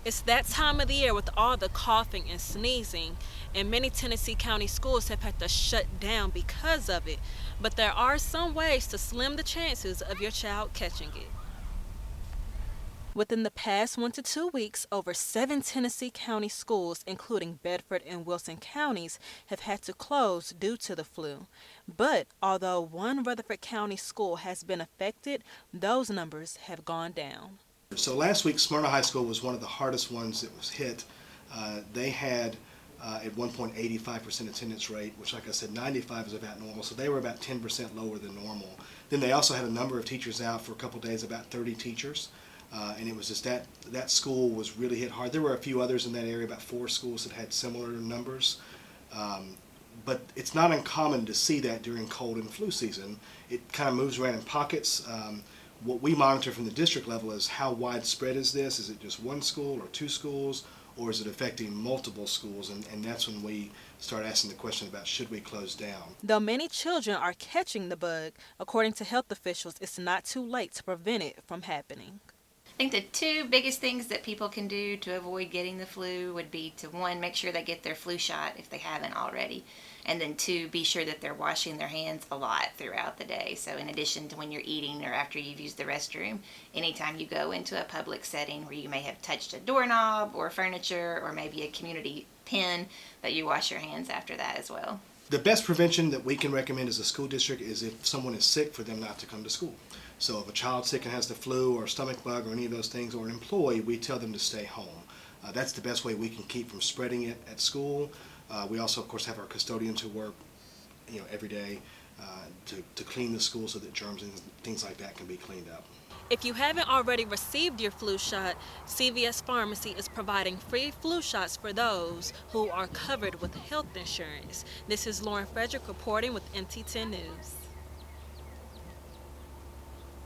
It's that time of the year with all the coughing and sneezing, and many Tennessee County schools have had to shut down because of it. But there are some ways to slim the chances of your child catching it. Within the past 1 to 2 weeks, over 7 Tennessee County schools, including Bedford and Wilson counties, have had to close due to the flu. But although one Rutherford County school has been affected, those numbers have gone down. So last week, Smyrna High School was one of the hardest ones that was hit. They had at one point 85% attendance rate, which, like I said, 95 is about normal. So they were about 10% lower than normal. Then they also had a number of teachers out for a couple days, about 30 teachers. And it was just that school was really hit hard. There were a few others in that area, about 4 schools that had similar numbers. But it's not uncommon to see that during cold and flu season. It kind of moves around in pockets. What we monitor from the district level is how widespread is this? Is it just one school or 2 schools, or is it affecting multiple schools? And that's when we start asking the question about should we close down. Though many children are catching the bug, according to health officials, it's not too late to prevent it from happening. I think the two biggest things that people can do to avoid getting the flu would be to, one, make sure they get their flu shot if they haven't already, and then two, be sure that they're washing their hands a lot throughout the day. So in addition to when you're eating or after you've used the restroom, anytime you go into a public setting where you may have touched a doorknob or furniture or maybe a community pen, that you wash your hands after that as well. The best prevention that we can recommend as a school district is if someone is sick, for them not to come to school. So if a child's sick and has the flu or a stomach bug or any of those things, or an employee, we tell them to stay home. That's the best way we can keep from spreading it at school. We also, of course, have our custodians who work, every day to clean the school so that germs and things like that can be cleaned up. If you haven't already received your flu shot, CVS Pharmacy is providing free flu shots for those who are covered with health insurance. This is Lauren Frederick reporting with NT10 News.